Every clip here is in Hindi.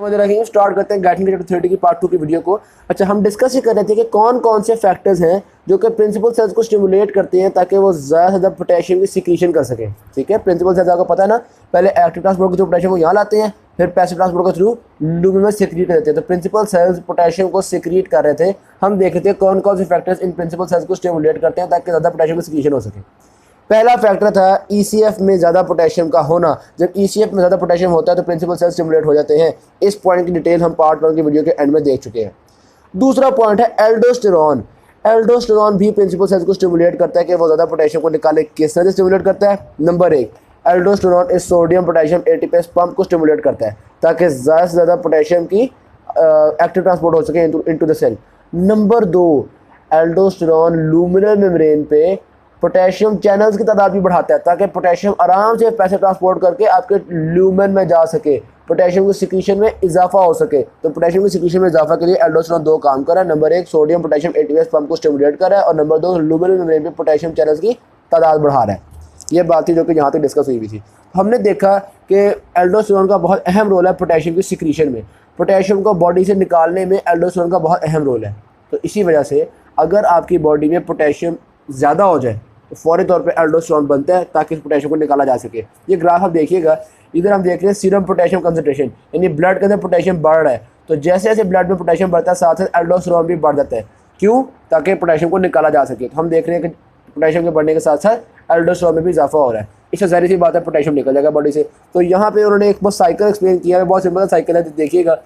रखिए, स्टार्ट करते हैं गाइडिंग चैप्टर 30 की पार्ट 2 की वीडियो को। अच्छा, हम डिस्कस ही कर रहे थे कि कौन कौन से फैक्टर्स हैं जो कि प्रिंसिपल सेल्स को स्टिमुलेट करते हैं ताकि वो ज़्यादा से ज़्यादा पोटेशियम की सिक्रीशन कर सकें। ठीक है, प्रिंसिपल सेल्स आपको पता है ना, पहले एक्टिव ट्रांसपोर्ट के थ्रू पोटेशियम को यहाँ लाते हैं, फिर पैसिव ट्रांसपोर्ट के थ्रू लूमेन में सिक्रीट कर देते हैं। तो प्रिंसिपल सेल्स पोटेशियम को सिक्रीट कर रहे थे। हम देख रहे थे कौन कौन से फैक्टर्स इन प्रिंसिपल सेल्स को स्टिमुलेट करते हैं ताकि ज़्यादा पोटेशियम की सिक्रीशन हो सके। पहला फैक्टर था ईसीएफ में ज़्यादा पोटेशियम का होना। जब ईसीएफ में ज़्यादा पोटेशियम होता है तो प्रिंसिपल सेल्स स्टिमुलेट हो जाते हैं। इस पॉइंट की डिटेल हम पार्ट 1 की वीडियो के एंड में देख चुके हैं। दूसरा पॉइंट है एल्डोस्टेरॉन। एल्डोस्टेरॉन भी प्रिंसिपल सेल्स को स्टिमुलेट करता है कि वो ज़्यादा पोटेशियम को निकाले। किस तरह से स्टिमुलेट करता है? नंबर 1, एल्डोस्टेरॉन इस सोडियम पोटेशियम एटीपीएस पंप को स्टिमुलेट करता है ताकि ज़्यादा से ज़्यादा पोटेशियम की एक्टिव ट्रांसपोर्ट हो सके into the cell. Number 2, aldosterone luminal membrane पे पोटेशियम चैनल्स की तादाद भी बढ़ाता है ताकि पोटेशियम आराम से पैसे ट्रांसपोर्ट करके आपके ल्यूमेन में जा सके, पोटेशियम की सिक्रीशन में इजाफा हो सके। तो पोटेशियम की सिक्रीशन में इजाफा के लिए एल्डोस्टेरॉन 2 काम कर रहा है। Number 1, sodium potassium ATPase pump को स्टिमुलेट कर रहा है, और नंबर 2, लूमिनल मेम्ब्रेन पे पोटेशियम चैनल्स की तादाद बढ़ा रहा है। ये बात थी जो कि यहाँ तक डिस्कस हुई थी। हमने देखा कि एल्डोस्टेरॉन का बहुत अहम रोल है पोटेशियम की सिक्रीशन में। पोटेशियम को बॉडी से निकालने में एल्डोस्टेरॉन का बहुत अहम रोल है। तो इसी वजह से अगर आपकी बॉडी में पोटेशियम ज़्यादा हो जाए तो फौरी तौर पे एल्डोस्टेरॉन बनता है ताकि इस पोटेशियम को निकाला जा सके। ये ग्राफ आप देखिएगा, इधर हम देख रहे हैं सीरम पोटेशियम कंसंट्रेशन, यानी ब्लड के अंदर पोटेशियम बढ़ रहा है। तो जैसे जैसे ब्लड में पोटेशियम बढ़ता है साथ साथ एल्डोस्टेरॉन भी बढ़ जाता है। क्यों? ताकि पोटेशियम को निकाला जा सके। तो हम देख रहे हैं कि पोटेशियम के बढ़ने के साथ साथ एल्डोस्टेरॉन में भी इजाफा हो रहा है। इससे जाहिर सी बात है पोटेशियम निकल जाएगा बॉडी से। तो यहाँ पे उन्होंने एक बहुत साइकिल एक्सप्लेन किया है, बहुत सिंपल साइकिल है। देखिएगा,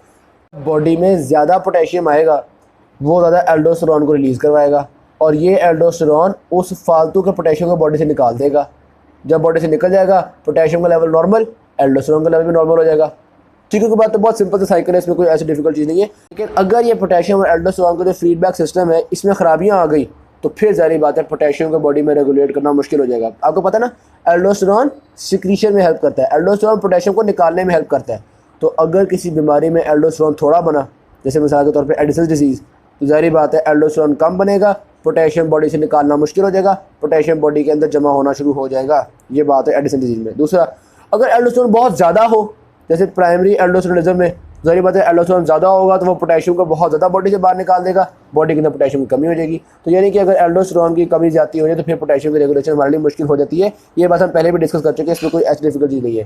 बॉडी में ज़्यादा पोटेशियम आएगा वो ज़्यादा एल्डोस्टेरॉन को रिलीज़ करवाएगा, और ये एल्डोस्टेरॉन उस फालतू के पोटेशियम को बॉडी से निकाल देगा। जब बॉडी से निकल जाएगा पोटेशियम का लेवल नॉर्मल, एल्डोस्टेरॉन का लेवल भी नॉर्मल हो जाएगा। ठीक है, बात तो बहुत सिंपल सा साइकिल है, इसमें कोई ऐसी डिफिकल्ट चीज़ नहीं है। लेकिन अगर ये पोटेशियम और एल्डोस्टेरॉन का जो फीडबैक सिस्टम है इसमें खराबियाँ आ गई तो फिर जारी बात है पोटेशियम को बॉडी में रेगुलेट करना मुश्किल हो जाएगा। आपको पता है ना, एल्डोस्टेरॉन सिक्रीशन में हेल्प करता है, एल्डोस्टेरॉन पोटेशियम को निकालने में हेल्प करता है। तो अगर किसी बीमारी में एल्डोस्टेरॉन थोड़ा बना, जैसे मिसाल के तौर पे एडिसन्स डिजीज़, तो जारी बात है एल्डोस्टेरॉन कम बनेगा, पोटेशियम बॉडी से निकालना मुश्किल हो जाएगा, पोटेशियम बॉडी के अंदर जमा होना शुरू हो जाएगा। ये बात है एडिसन डिजीज़ में। दूसरा, अगर एल्डोस्टेरॉन बहुत ज़्यादा हो, जैसे प्राइमरी एल्डोस्टेरोनिज्म में, जाहिर बात है एल्डोस्टेरॉन ज़्यादा होगा तो वो पोटेशियम को बहुत ज़्यादा बॉडी से बाहर निकाल देगा, बॉडी के अंदर पोटेशियम की कमी हो जाएगी। तो यानी कि अगर एल्डोस्टेरॉन की कमी जाती हो जाए तो फिर पोटेशियम की रेगुलेशन हमारे लिए मुश्किल हो जाती है। ये बात हम पहले भी डिस्कस कर चुके हैं, इसमें कोई ऐसी डिफिकल्ट चीज़ नहीं है।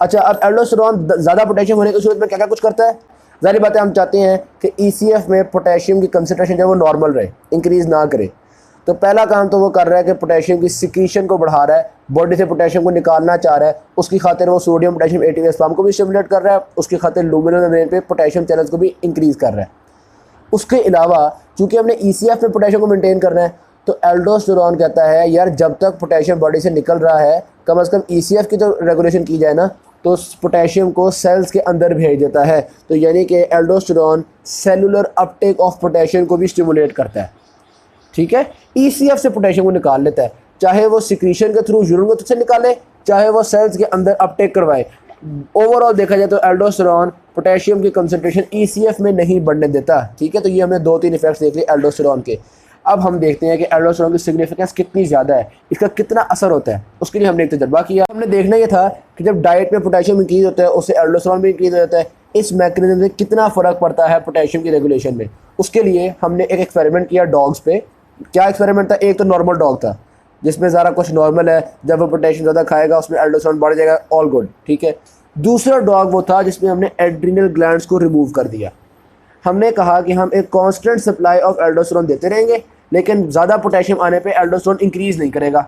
अच्छा, अब एल्डोस्टेरॉन ज़्यादा पोटेशियम होने की सूरत में क्या क्या कुछ करता है? जाहिर बात है हम चाहते हैं कि ईसीएफ में पोटेशियम की कंसंट्रेशन जो है वो नॉर्मल रहे, इंक्रीज़ ना करे। तो पहला काम तो वो कर रहा है कि पोटेशियम की सिक्रीशन को बढ़ा रहा है, बॉडी से पोटेशियम को निकालना चाह रहा है। उसकी खातिर वो सोडियम पोटेशियम एटीपीएस पंप को भी स्टिमुलेट कर रहा है, उसकी खातिर लूमिनल मेम्ब्रेन पे पोटेशियम चैनल्स को भी इंक्रीज़ कर रहा है। उसके अलावा चूँकि हमने ईसीएफ में पोटेशियम को मेंटेन करना है, तो एल्डोस्टेरॉन कहता है यार जब तक पोटेशियम बॉडी से निकल रहा है कम से कम ईसीएफ की तो रेगुलेशन की जाए ना, तो पोटेशियम को सेल्स के अंदर भेज देता है। तो यानी कि aldosterone cellular Uptake of potassium को भी स्टिमुलेट करता है। ठीक है, ईसीएफ से पोटेशियम को निकाल लेता है, चाहे वो सिक्रीशन के थ्रू यूरिन से निकाले, चाहे वो सेल्स के अंदर अपटेक करवाए। ओवरऑल देखा जाए तो एल्डोस्टेरॉन पोटेशियम की कंसंट्रेशन ईसीएफ में नहीं बढ़ने देता। ठीक है, तो ये हमने 2-3 इफेक्ट्स देख लिए एल्डोस्टेरॉन के। अब हम देखते हैं कि एल्डोस्टेरॉन की सिग्निफिकेंस कितनी ज़्यादा है, इसका कितना असर होता है। उसके लिए हमने एक तजर्बा किया। हमने देखना ये था कि जब डाइट में पोटेशियम इंक्रीज़ होता है उससे एल्डोस्टेरॉन भी इंक्रीज़ हो जाता है। इस मैकेनिज्म से कितना फ़र्क पड़ता है पोटेशियम की रेगुलेशन में। उसके लिए हमने एक एक्सपेरिमेंट किया डॉग्स पे। क्या एक्सपेरिमेंट था? एक तो नॉर्मल डॉग था जिसमें ज़रा कुछ नॉर्मल है, जब वो पोटेशियम ज़्यादा खाएगा उसमें एल्डोस्टेरॉन बढ़ जाएगा, ऑल गुड। ठीक है। दूसरा डॉग वो था जिसमें हमने एड्रिनल ग्लैंड्स को रिमूव कर दिया। हमने कहा कि हम एक कांस्टेंट सप्लाई ऑफ एल्डोस्टेरॉन देते रहेंगे, लेकिन ज़्यादा पोटेशियम आने पे एल्डोस्टेरॉन इंक्रीज़ नहीं करेगा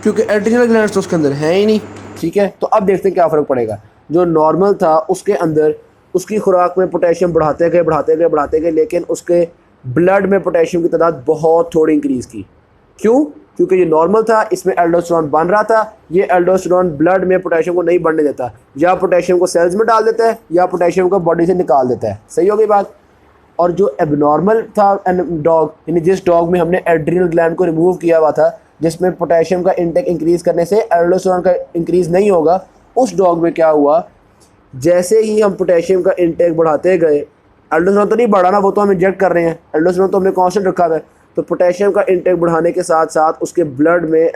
क्योंकि एड्रिनल ग्लैंड्स तो उसके अंदर हैं ही नहीं। ठीक है, तो अब देखते हैं क्या फ़र्क पड़ेगा। जो नॉर्मल था उसके अंदर उसकी खुराक में पोटेशियम बढ़ाते गए, लेकिन उसके ब्लड में पोटेशियम की तादाद बहुत थोड़ी इंक्रीज़ की। क्यों? क्योंकि ये नॉर्मल था, इसमें एल्डोस्टेरॉन बन रहा था। ये एल्डोस्टेरॉन ब्लड में पोटेशियम को नहीं बढ़ने देता, या पोटेशियम को सेल्स में डाल देता है या पोटेशियम को बॉडी से निकाल देता है। सही हो गई बात। और जो एबनॉर्मल था डॉग, यानी जिस डॉग में हमने एड्रिनल ग्लैंड को रिमूव किया हुआ था, जिसमें पोटेशियम का इंटेक इंक्रीज़ करने से एल्डोस्टेरॉन का इंक्रीज़ नहीं होगा, उस डॉग में क्या हुआ, जैसे ही हम पोटेशियम का इंटेक बढ़ाते गए, एल्डोस्टेरॉन तो नहीं बढ़ा ना, वो तो हम इंजेक्ट कर रहे हैं, एल्डोस्टेरॉन तो हमने कांस्टेंट रखा है। तो पोटेशियम का इंटेक बढ़ाने के साथ साथ उसके ब्लड में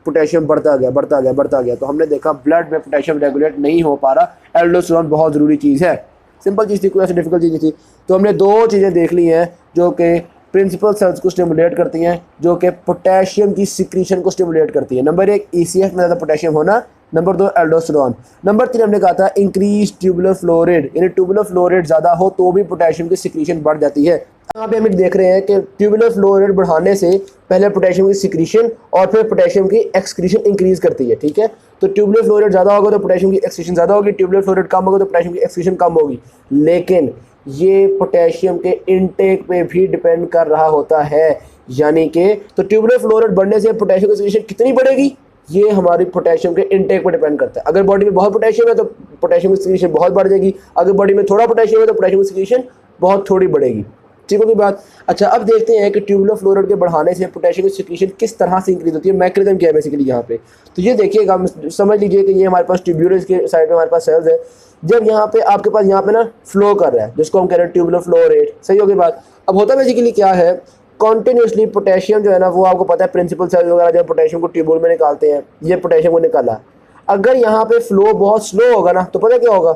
पोटेशियम बढ़ता गया। तो हमने देखा ब्लड में पोटेशियम रेगुलेट नहीं हो पा रहा। एल्डोस्टेरॉन बहुत ज़रूरी चीज़ है। सिंपल चीज़ थी, कोई ऐसी डिफिकल्ट चीज़ नहीं थी। तो हमने दो चीज़ें देख ली हैं जो कि प्रिंसिपल सेल्स को स्टिमुलेट करती हैं, जो कि पोटेशियम की सिक्रीशन को स्टिमुलेट करती है। नंबर 1 ECF में ज़्यादा पोटेशियम होना, नंबर 2 एल्डोस्टेरोन, नंबर 3 हमने कहा था इंक्रीज ट्यूबुलर फ्लो रेट, यानी ट्यूबुलर फ्लो रेट ज़्यादा हो तो भी पोटेशियम की सिक्रीशन बढ़ जाती है। यहाँ पे हम देख रहे हैं कि ट्यूबुलर फ्लो रेट बढ़ाने से पहले पोटेशियम की सिक्रीशन और फिर पोटेशियम की एक्सक्रीशन इंक्रीज करती है, ठीक है। तो ट्यूबुलर फ्लो रेट ज़्यादा होगा तो पोटेशियम की एक्सक्रीशन ज़्यादा होगी, ट्यूबुलर फ्लो रेट कम होगा तो पोटेशियम की एक्सक्रीशन कम होगी। लेकिन ये पोटेशियम के इनटेक पे भी डिपेंड कर रहा होता है, यानी कि तो ट्यूबुलर फ्लो रेट बढ़ने से पोटेशियम की एक्सक्रीशन कितनी बढ़ेगी, ये हमारी पोटेशियम के इनटेक पर डिपेंड करता है। अगर बॉडी में बहुत पोटेशियम है तो पोटेशियम की सिक्रीशन बहुत बढ़ जाएगी, अगर बॉडी में थोड़ा पोटेशियम है तो पोटेशियम की सिक्रीशन बहुत थोड़ी बढ़ेगी, ठीक होगी बात। अच्छा, अब देखते हैं कि ट्यूबुलर फ्लो रेट के बढ़ाने से पोटेशियम की सिक्रीशन किस तरह से इंक्रीज होती है, मैकेनिज्म क्या है बेसिकली यहाँ पे। तो ये देखिएगा, समझ लीजिए कि ये हमारे पास ट्यूब्यूल्स के साइड में हमारे पास सेल्स है। जब यहाँ पे आपके पास यहाँ पे ना फ्लो कर रहा है, जिसको हम कह रहे हैं ट्यूबुलर फ्लो रेट, सही होगी बात। अब होता बेसिकली क्या है, कॉन्टिन्यूसली पोटेशियम जो है ना, वो आपको पता है प्रिंसिपल सेल्स वगैरह जब पोटेशियम को ट्यूबुल में निकालते हैं, ये पोटेशियम को निकाला। अगर यहाँ पे फ्लो बहुत स्लो होगा ना तो पता क्या होगा,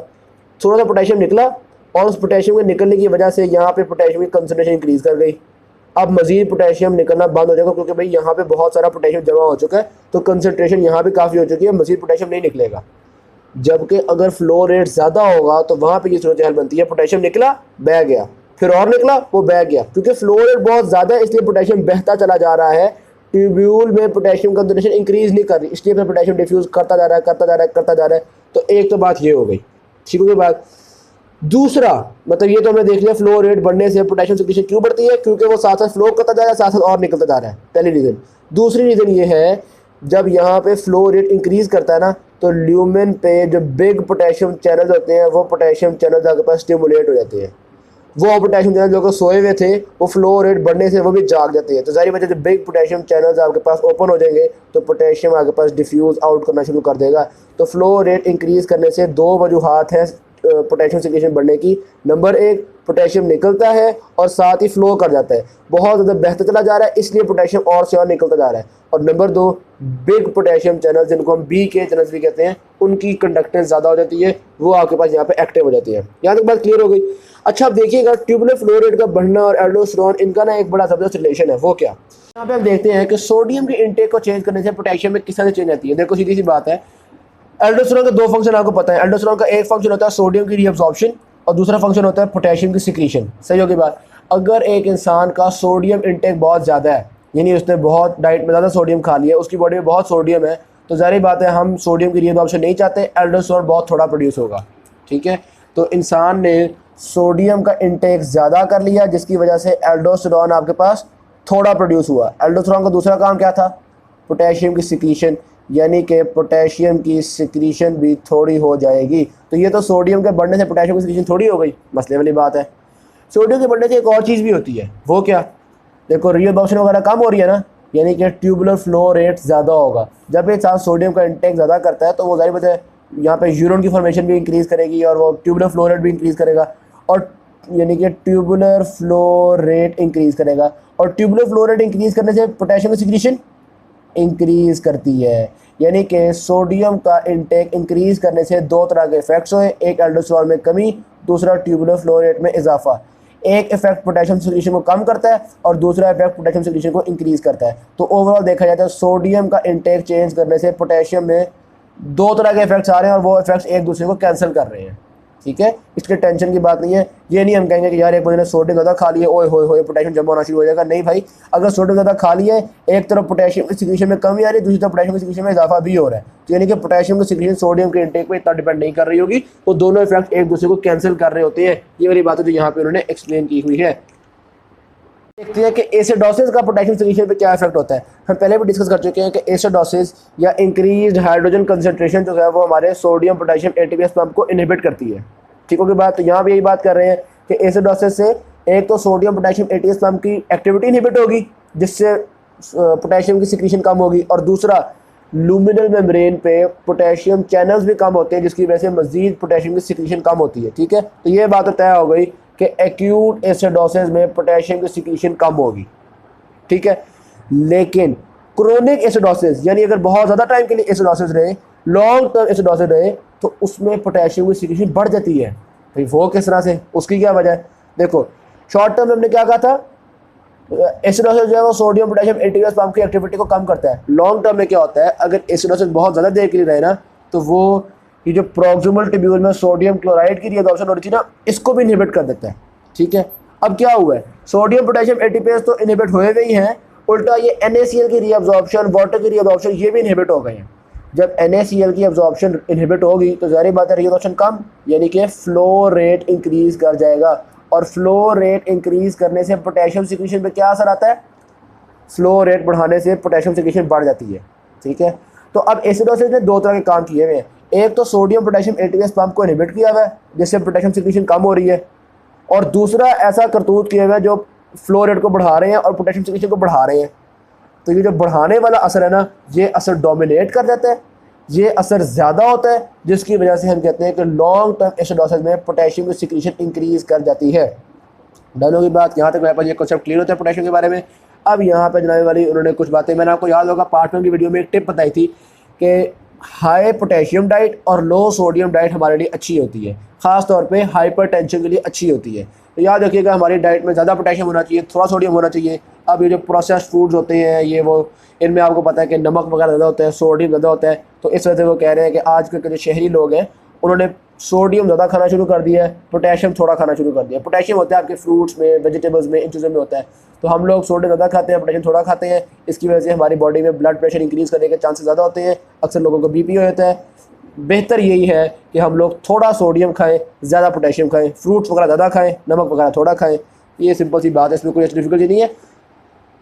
थोड़ा सा पोटेशियम निकला और उस पोटेशियम के निकलने की वजह से यहाँ पे पोटेशियम की कंसनट्रेशन इंक्रीज कर गई। अब मजीद पोटेशियम निकलना बंद हो जाएगा क्योंकि भाई यहाँ पे बहुत सारा पोटेशियम जमा हो चुका है, तो कंसनट्रेशन यहाँ पे काफ़ी हो चुकी है, मजीद पोटेशियम नहीं निकलेगा। जबकि अगर फ्लो रेट ज़्यादा होगा तो वहाँ पे ये सूरत हाल बनती है, पोटेशियम निकला बह गया, फिर और निकला वो बह गया, क्योंकि फ्लो रेट बहुत ज़्यादा है इसलिए पोटेशियम बहता चला जा रहा है। ट्यूब्यूल में पोटेशियम कंसनट्रेशन इंक्रीज नहीं कर रही, इसलिए फिर पोटेशियम डिफ्यूज करता जा रहा है, करता जा रहा है, करता जा रहा है। तो एक तो बात ये हो गई, ठीक होगी बात। दूसरा मतलब ये तो हमने देख लिया फ्लो रेट बढ़ने से पोटेशियम सिक्रीशन क्यों बढ़ती है, क्योंकि वो साथ साथ फ्लो करता जा रहा है, साथ साथ और निकलता जा रहा है, पहली रीज़न। दूसरी रीज़न ये है, जब यहाँ पे फ्लो रेट इंक्रीज करता है ना तो ल्यूमेन पे जो बिग पोटेशियम चैनल्स होते हैं वो पोटेशियम चैनल्स आपके पास स्टिमुलेट हो जाते हैं। वो पोटेशियम चैनल जो कि सोए हुए थे वो फ्लो रेट बढ़ने से वो भी जाग जाते हैं। तो जारी वजह से बिग पोटेशियम चैनल्स आपके पास ओपन हो जाएंगे तो पोटेशियम आपके पास डिफ्यूज़ आउट करना शुरू कर देगा। तो फ्लो रेट इंक्रीज़ करने से दो वजूहात हैं पोटेशियम सिक्रीशन बढ़ने की। नंबर 1, पोटेशियम निकलता है और साथ ही फ्लो कर जाता है, बहुत ज़्यादा बहता चला जा रहा है इसलिए पोटेशियम और से और निकलता जा रहा है। और नंबर 2, बिग पोटेशियम चैनल जिनको हम बी के चैनल्स भी कहते हैं, उनकी कंडक्टेंस ज़्यादा हो जाती है, वो आपके पास यहाँ पे एक्टिव हो जाती है। यहाँ तक बात क्लियर हो गई। अच्छा, अब देखिएगा ट्यूबुलर फ्लो रेट का बढ़ना और एल्डोस्टेरोन, इनका ना एक बड़ा ज़बरदस्त रिलेशन है। वो क्या, यहाँ पे हम देखते हैं कि सोडियम के इंटेक को चेंज करने से पोटेशियम में किस तरह से चेंज आती है। देखो सीधी सी बात है, एल्डोस्टेरोन का दो फंक्शन आपको पता है। एल्डोस्टेरोन का एक फंक्शन होता है सोडियम की रीअब्जॉर्प्शन और दूसरा फंक्शन होता है पोटेशियम की सिक्रीशन, सही होगी बात। अगर एक इंसान का सोडियम इंटेक बहुत ज़्यादा है, यानी उसने बहुत डाइट में ज़्यादा सोडियम खा लिया, उसकी बॉडी में बहुत सोडियम है, तो ज़ाहिर बात है हम सोडियम की रीअब्जॉर्प्शन नहीं चाहते, एल्डोस्टेरोन बहुत थोड़ा प्रोड्यूस होगा, ठीक है। तो इंसान ने सोडियम का इंटेक ज़्यादा कर लिया जिसकी वजह से एल्डोस्टेरोन आपके पास थोड़ा प्रोड्यूस हुआ। एल्डोस्टेरोन का दूसरा काम क्या था, पोटेशियम की सिक्रीशन, यानी कि पोटेशियम की सिक्रीशन भी थोड़ी हो जाएगी। तो ये तो सोडियम के बढ़ने से पोटेशियम की सिक्रीशन थोड़ी हो गई, मसले वाली बात है। सोडियम के बढ़ने से एक और चीज़ भी होती है, वो क्या, देखो रीअब्जॉर्प्शन वगैरह कम हो रही है ना, यानी कि ट्यूबुलर फ्लो रेट ज़्यादा होगा। जब एक साथ सोडियम का इंटेक ज़्यादा करता है तो वो ज़ाहिर बात है यहाँ पे यूरिन की फॉर्मेशन भी इंक्रीज़ करेगी और वो ट्यूबुलर फ्लो रेट भी इंक्रीज़ करेगा, और यानी कि ट्यूबुलर फ्लो रेट इंक्रीज़ करेगा। और ट्यूबुलर फ्लो रेट इंक्रीज़ करने से पोटेशियम की सिक्रीशन इंक्रीज़ करती है, यानी कि सोडियम का इंटेक इंक्रीज़ करने से दो तरह के इफेक्ट्स हुए, एक एल्डोस्टेरोन में कमी, दूसरा ट्यूबुलर फ्लो रेट में इजाफा। एक इफेक्ट पोटेशियम सिक्रीशन को कम करता है और दूसरा इफेक्ट पोटेशियम सिक्रीशन को इंक्रीज़ करता है। तो ओवरऑल देखा जाए तो सोडियम का इंटेक चेंज करने से पोटेशियम में दो तरह के इफेक्ट्स आ रहे हैं और वो इफेक्ट्स एक दूसरे को कैंसिल कर रहे हैं, ठीक है। इसके टेंशन की बात नहीं है, ये नहीं हम कहेंगे कि यार एक बंदे ने सोडियम ज़्यादा खा लिया, ओए होए होए पोटेशियम जमा होना शुरू हो जाएगा। नहीं भाई, अगर सोडियम ज़्यादा खा लिया है, एक तरफ पोटेशियम की सिक्रीशन में कमी आ रही है, दूसरी तरफ पोटेशियम की सिक्रीशन में इजाफा भी हो रहा है, तो यानी कि पोटेशियम की सिक्रीशन सोडियम के इंटेक पर इतना डिपेंड नहीं कर रही होगी, वो दोनों इफेक्ट एक दूसरे को कैंसिल कर रहे होते हैं। ये वाली बात है जो यहाँ पर उन्होंने एक्सप्लेन की हुई है। देखते हैं कि एसिडोसिस का पोटेशियम सिक्रीशन पे क्या इफेक्ट होता है। हम पहले भी डिस्कस कर चुके हैं कि एसिडोसिस या इंक्रीज्ड हाइड्रोजन कंसंट्रेशन जो है वो हमारे सोडियम पोटेशियम एटीपीएस पंप को इनहिबिट करती है, ठीक होगी बात। तो यहाँ भी यही बात कर रहे हैं कि एसिडोसिस से एक तो सोडियम पोटेशियम एटीपीएस पंप की एक्टिविटी इनहिबिट होगी जिससे पोटेशियम की सिक्रीशन कम होगी, और दूसरा लूमिनल मेम्ब्रेन पे पोटेशियम चैनल्स भी कम होते हैं जिसकी वजह से मजीद पोटेशियम की सिक्रीशन कम होती है, ठीक है। तो ये बात तय हो गई कि एक्यूट एसिडोसिस में पोटेशियम की सिक्रीशन कम होगी, ठीक है। लेकिन क्रोनिक एसिडोसिस यानी अगर बहुत ज़्यादा टाइम के लिए एसिडोसिस रहे, लॉन्ग टर्म एसिडोसिस रहे, तो उसमें पोटेशियम की सिक्रीशन बढ़ जाती है। भाई वो किस तरह से, उसकी क्या वजह है? देखो शॉर्ट टर्म में हमने क्या कहा था, एसिडोसिस जो है वो सोडियम पोटेशियम एटीपीएस पंप की एक्टिविटी को कम करता है। लॉन्ग टर्म में क्या होता है, अगर एसिडोसिस बहुत ज़्यादा देर के लिए रहे ना तो वो ये जो प्रॉक्सिमल ट्यूब्यूल में सोडियम क्लोराइड की रीअब्जॉर्प्शन हो रही थी ना, इसको भी इनहिबिट कर देता है। ठीक है, अब क्या हुआ है, सोडियम पोटेशियम एटीपीएस तो इनहिबिट हुए हुए ही हैं, उल्टा ये NaCl की रीअब्जॉर्प्शन, वाटर की रीअब्जॉर्प्शन, ये भी इनहिबिट हो गए हैं। जब NaCl की एब्जॉर्प्शन इनहिबिट होगी तो ज़ाहिर बात है रीअब्जॉर्प्शन कम, यानी कि फ्लो रेट इंक्रीज़ कर जाएगा, और फ्लो रेट इंक्रीज़ करने से पोटेशियम सिक्रीशन पे क्या असर आता है, फ्लो रेट बढ़ाने से पोटेशियम सिक्रीशन बढ़ जाती है। ठीक है, तो अब एसिडोसिस ने दो तरह के काम किए हुए हैं, एक तो सोडियम पोटेशियम एटीपीएस पंप को इनहिबिट किया हुआ है जिससे पोटेशियम सिक्रीशन कम हो रही है, और दूसरा ऐसा करतूत किया हुआ है जो फ्लो रेट को बढ़ा रहे हैं और पोटेशियम सिक्रीशन को बढ़ा रहे हैं। तो ये जो बढ़ाने वाला असर है ना, ये असर डोमिनेट कर जाता है, ये असर ज़्यादा होता है, जिसकी वजह से हम कहते हैं कि लॉन्ग टर्म एसिडोसिस में पोटेशियम की सिक्रीशन इंक्रीज़ कर जाती है। डनों की बात, यहाँ तक मेरे पास ये कॉन्सेप्ट क्लियर होता है पोटेशियम के बारे में। अब यहाँ पे जनाब वाली उन्होंने कुछ बातें, मैंने आपको याद होगा पार्ट 1 की वीडियो में एक टिप बताई थी कि हाई पोटेशियम डाइट और लो सोडियम डाइट हमारे लिए अच्छी होती है, ख़ास तौर पे हाइपरटेंशन के लिए अच्छी होती है। तो याद रखिएगा हमारी डाइट में ज़्यादा पोटेशियम होना चाहिए, थोड़ा सोडियम होना चाहिए। अब ये जो प्रोसेस्ड फूड्स होते हैं ये वो, इनमें आपको पता है कि नमक वगैरह ज़्यादा होता है, सोडियम ज़्यादा होता है, तो इस वजह से वो कह रहे हैं कि आजकल के जो शहरी लोग हैं उन्होंने सोडियम ज़्यादा खाना शुरू कर दिया है, पोटेशियम थोड़ा खाना शुरू कर दिया। पोटेशियम होता है आपके फ्रूट्स में, वेजिटेबल्स में, इन चीज़ों में होता है, तो हम लोग सोडियम ज़्यादा खाते हैं, पोटेशियम थोड़ा खाते हैं। इसकी वजह से हमारी बॉडी में ब्लड प्रेशर इंक्रीज़ करने के चांसेस ज़्यादा होते हैं, अक्सर लोगों को BP हो जाता है। बेहतर यही है कि हम लोग थोड़ा सोडियम खाएं, ज़्यादा पोटेशियम खाएं, फ्रूट्स वगैरह ज़्यादा खाएं, नमक वगैरह थोड़ा खाएं। ये सिंपल सी बात है, इसमें कोई डिफिकल्टी नहीं है।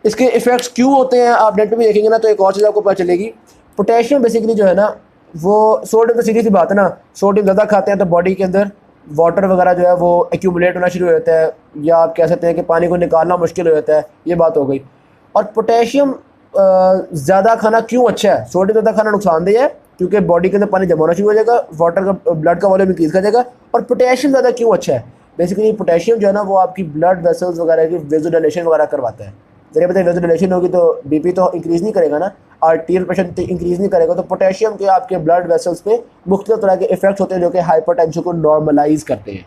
इसके इफ़ेक्ट्स क्यों होते हैं आप नेट पे भी देखेंगे ना तो एक और चीज़ आपको पता चलेगी। पोटेशियम बेसिकली जो है ना, वो सोडियम तो सीधी सी बात है ना, सोडियम ज़्यादा खाते हैं तो बॉडी के अंदर वाटर वगैरह जो है वो एक्यूमुलेट होना शुरू हो जाता है, या आप कह सकते हैं कि पानी को निकालना मुश्किल हो जाता है, ये बात हो गई। और पोटेशियम ज़्यादा खाना क्यों अच्छा है, सोडियम ज़्यादा खाना नुकसानदेह है क्योंकि बॉडी के अंदर पानी जमा होना शुरू हो जाएगा, वाटर का ब्लड का वॉल्यूम इंक्रीज़ कर जाएगा। और पोटेशियम ज़्यादा क्यों अच्छा है, बेसिकली पोटेशियम जो है ना वो आपकी ब्लड वेसल्स वगैरह की वेज़ोडाइलेशन वगैरह करवाता है। जरिए पता है वेज़ोडाइलेशन होगी तो BP तो इंक्रीज़ नहीं करेगा ना, आर्टीरियल प्रेशर इंक्रीज़ नहीं करेगा, तो पोटेशियम के आपके ब्लड वेसल्स पे मुख्तलिफ तरह के इफेक्ट्स होते हैं जो कि हाइपरटेंशन को नॉर्मलाइज करते हैं।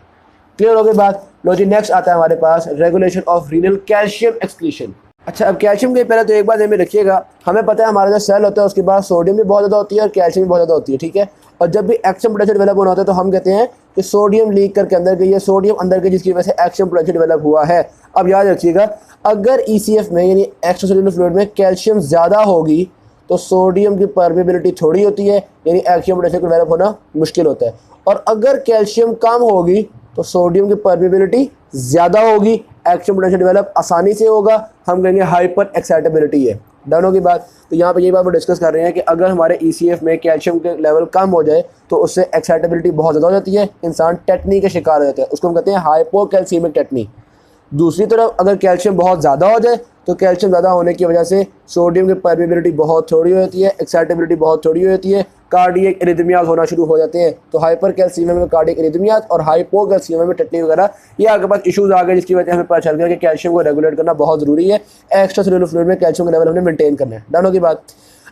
क्लियर हो गई बात। लो जी, नेक्स्ट आता है हमारे पास regulation of renal calcium excretion. अच्छा, अब कैल्शियम के पहले तो एक बात ध्यान में रखिएगा, हमें पता है हमारा जो सेल होता है उसके पास सोडियम भी बहुत ज़्यादा होती है और कैल्शियम भी बहुत ज़्यादा होती है। ठीक है, और जब भी एक्शन पोटेंशियल डेवलप होना होता है तो हम कहते हैं कि सोडियम लीक करके अंदर गई है, सोडियम अंदर गई, जिसकी वजह से एक्शन पोटेंशियल डेवलप हुआ है। अब याद रखिएगा, अगर ECF में यानी एक्स्ट्रासेल्युलर फ्लूइड में कैल्शियम ज़्यादा होगी तो सोडियम की परमेबिलिटी थोड़ी होती है, यानी एक्शन पोटेंशियल डेवलप होना मुश्किल होता है। और अगर कैल्शियम कम होगी तो सोडियम की परमेबिलिटी ज़्यादा होगी, एक्शन पोटेंशियल डेवलप आसानी से होगा, हम कहेंगे हाइपर एक्साइटेबिलिटी है। दोनों की बात, तो यहाँ पे ये बात वो डिस्कस कर रहे हैं कि अगर हमारे ECF में कैल्शियम के लेवल कम हो जाए तो उससे एक्साइटेबिलिटी बहुत ज़्यादा हो जाती है, इंसान टेटनी के शिकार हो जाता है, उसको हम कहते हैं हाइपोकैल्सीमिक टेटनी। दूसरी तरफ अगर कैल्शियम बहुत ज़्यादा हो जाए तो कैल्शियम ज़्यादा होने की वजह से सोडियम की परमेबिलिटी बहुत थोड़ी हो जाती है, एक्साइटेबिलिटी बहुत थोड़ी हो जाती है, कार्डियक इरिथमियाज होना शुरू हो जाते हैं। तो हाइपर कैल्सीमिया में कार्डियक इरिथमियाज और हाइपोकैल्सीमिया में टेटनी वगैरह ये आपके पास इशूज़ आ गए, जिसकी वजह से हमें पता चल गया कि कैल्शियम को रेगुलेट करना बहुत ज़रूरी है, एक्स्ट्रा सेलुलर फ्लूइड में कैल्शियम का लेवल हमने मेंटेन करना है। दोनों की बात।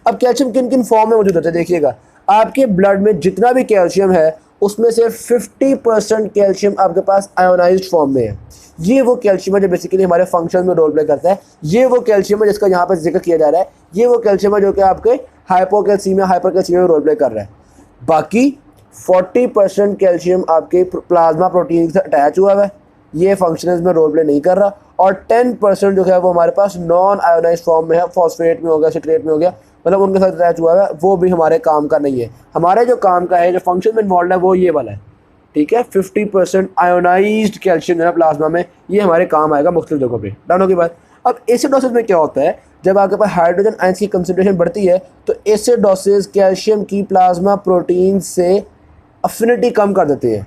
अब कैल्शियम किन किन फॉर्म में मौजूद होता है देखिएगा, आपके ब्लड में जितना भी कैल्शियम है उसमें से 50% कैल्शियम आपके पास आयोनाइज्ड फॉर्म में है। ये वो कैल्शियम है जो बेसिकली हमारे फंक्शन में रोल प्ले करता है, ये वो कैल्शियम है जिसका यहाँ पर जिक्र किया जा रहा है, ये वो कैल्शियम है जो कि आपके हाइपोकैल्सीमिया हाइपरकैल्सीमिया में रोल प्ले कर रहा है। बाकी 40% कैल्शियम आपके प्लाज्मा प्रोटीन से अटैच हुआ है, ये फंक्शंस में रोल प्ले नहीं कर रहा, और 10% जो है वो हमारे पास नॉन आयोनाइज्ड फॉर्म में है, फॉस्फेट में हो गया, सिट्रेट में हो गया, मतलब उनके साथ अटैच हुआ है, वो भी हमारे काम का नहीं है। हमारे जो काम का है, जो फंक्शन में इन्वॉल्व है, वो ये वाला है। ठीक है, 50% आयोनाइज्ड कैल्शियम जो है प्लाज्मा में, ये हमारे काम आएगा मुख्तलिफ जगहों पे। दोनों की बात। अब एसिडोसिस में क्या होता है, जब आपके पास हाइड्रोजन आयंस की कंसंट्रेशन बढ़ती है तो एसिडोसिस कैल्शियम की प्लाज्मा प्रोटीन से अफिनिटी कम कर देते हैं,